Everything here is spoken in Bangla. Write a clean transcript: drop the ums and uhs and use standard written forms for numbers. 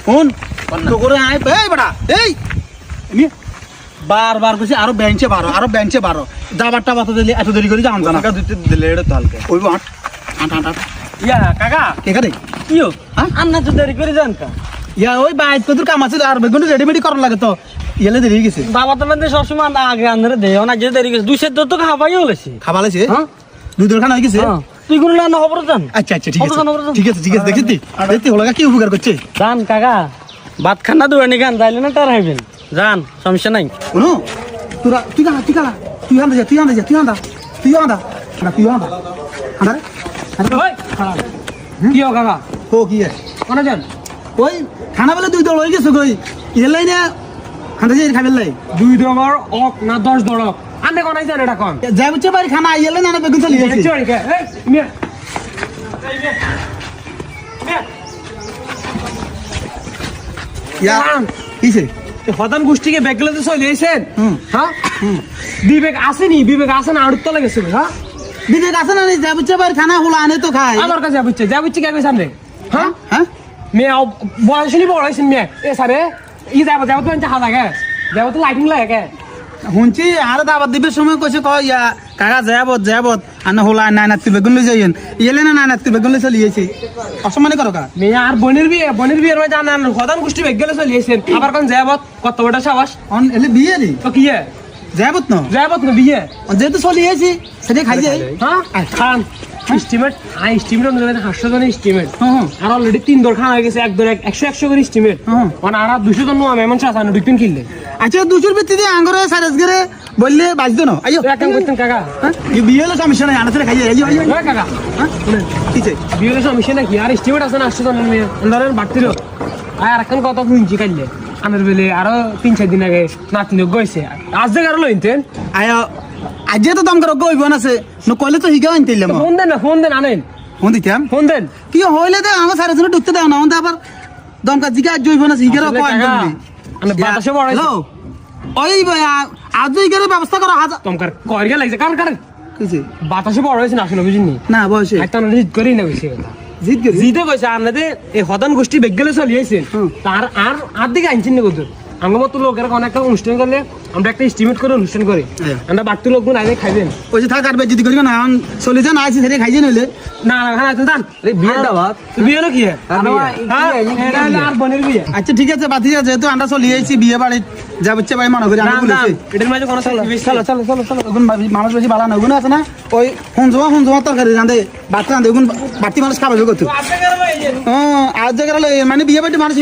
শুন তো করে আয় এই বেটা এই আমি বারবার কইছি আরো বেঞ্চে বারো যাবারটা বাতা দিলে এত দেরি করে যান জানা দিতে দিলে এটা তো হালকা ওই আট আট আট আট ইয়া কাকা এখানে কিও হ্যাঁ আন্না তো দেরি করে যান কা ইয়া ওই বাইক কত কাম আছে আর বেগুন রেডিমেডি করার লাগে তো ইয়েলে দেরি হয়ে গেছে বাবা তো মানে সবসময় আগে আন্ধারে দেয় না যে দেরি গেছে দুই সেদ্ধ তো খাবাই হলেছে খাবালেছে হ্যাঁ দুই দরখান হয়ে গেছে তুই কোনো না খবর জান আচ্ছা ঠিক আছে দেখি দেখতে হলো কি উপকার করছে জান কাকা ভাত খানা দুয়ানি গান যাইলে না তার হাইবেন জান সমস্যা নাই কোনো তোরা তুই কি হো কাকা ও কি কোন যান ওই খানা বেলা দুই দল হয়ে গেছে কই এলাই না খানা যে খাবেল লাই দুই দমর অক না 10 দড়ক আন্নে কোনাই জান এটা কোন যাই বুঝছে বাড়ি খানা আইলে না বেগুন চলে যাচ্ছে এই মিয়া ইয়া কিছে হদান গোষ্ঠীকে বেগলে তো চলে এসেছেন হ্যাঁ বিবেক আসেনি বিবেক আসে না আড়ুত তলে গেছে হ্যাঁ বিবেক আছে না যাই বুঝছে বাড়ি খানা হলো আনে তো খায় আমার কাছে যা বুঝছে কে কইছান রে হ্যাঁ হ্যাঁ মেয়ে বয়সনি বড় হয়েছেন মেয়ে এ সারে ই যাবো তো হাত আগে যাবো তো লাইটিং লাগে শুনছি আর দাবার দিবের সময় কইছে কয় ইয়া কাকা যাবত আনা হলা নাই নাতি বেগুন লই যাইন ইয়েলে না নাই নাতি বেগুন লই চলে যাইছে অসম্মানি করো কা মেয়ে আর বোনের বিয়ের মধ্যে জানেন হদান গোষ্ঠী বেগলে চলে এসেছেন আবার কোন যাবত কত বড় সাবাস অন এলে বিয়ে দি তো কি যাবত না বিয়ে যেহেতু চলে যাইছি সেটা খাই যাই হ্যাঁ খান এস্টিমেট অনুযায়ী 500 জন এস্টিমেট আর অলরেডি 3 দর খাওয়া হয়ে গেছে এক দর 100 করে এস্টিমেট মানে আর 200 জন নোয়া মেমন চাচা না দুইদিন কিনলে আচ্ছা 200 ভিত্তিতে আঙ্গরে সারেস গরে বললে বাজতো না আইও এক কাম করতেন কাকা এই বিয়ে হলো সমস্যা নাই আনাতে খাই যাই আইও কাকা কিছে বিয়ে হলো সমস্যা নাকি আর এস্টিমেট আছে না 800 জন মেয়ে ধরেন বাড়তিল আর এখন কত শুনছি কাইলে আনার বেলে আরো 3-4 দিন আগে নাতিন গইছে আজ যে কারো লইতেন আয়া আজে তো দম করো গইব না সে ন কইলে তো হিগাও আনতেইলাম ফোন দেন আনেন ফোন দিতাম ফোন দেন কি হইলে তো আমার সারে শুনে ঢুকতে দাও না ওন আবার দমকা জিগা জইব না হিগার কয় আনবি আমি বাতাসে বড় হ্যালো ওই আজ হিগার ব্যবস্থা করো হাজার তোমার কয়গে লাগছে কার কিছে বাতাসে বড় হয়েছে না আসলে বুঝিনি না বয়সে একটা জিদ করি না কইছে কথা জিত গেছি জিতে কইছে আপনাদের এই হদান গোষ্ঠী বেগলে চলিয়েছেন তার আর দিকে আনছেন না কত আমার মতো লোকের কোন একটা অনুষ্ঠান করলে আমরা একটা এস্টিমেট করে অনুষ্ঠান করি আমরা বাড়তি লোকগুলো আইলে খাইবেন ওই যে থাক আর বেজিত করিও না চলে যান আইছি সেটা খাইছে নইলে না খানা তো দান বিয়ে দাওয়াত বিয়ে না কি আর বোনের বিয়ে আচ্ছা ঠিক আছে বাতি যেহেতু আমরা চলে আইছি বিয়ে বাড়ি যা বুঝছে ভাই মনে করি আমরা বলেছি এটার মাঝে কোনো চলো এখন মানুষ বেশি ভালো না ওগুলো আছে না ওই হুনজমা তরকারি রাঁধে বাচ্চা রাঁধে ওগুন বাড়তি মানুষ খাবে কত আজ জায়গা মানে বিয়ে বাড়ি মানুষ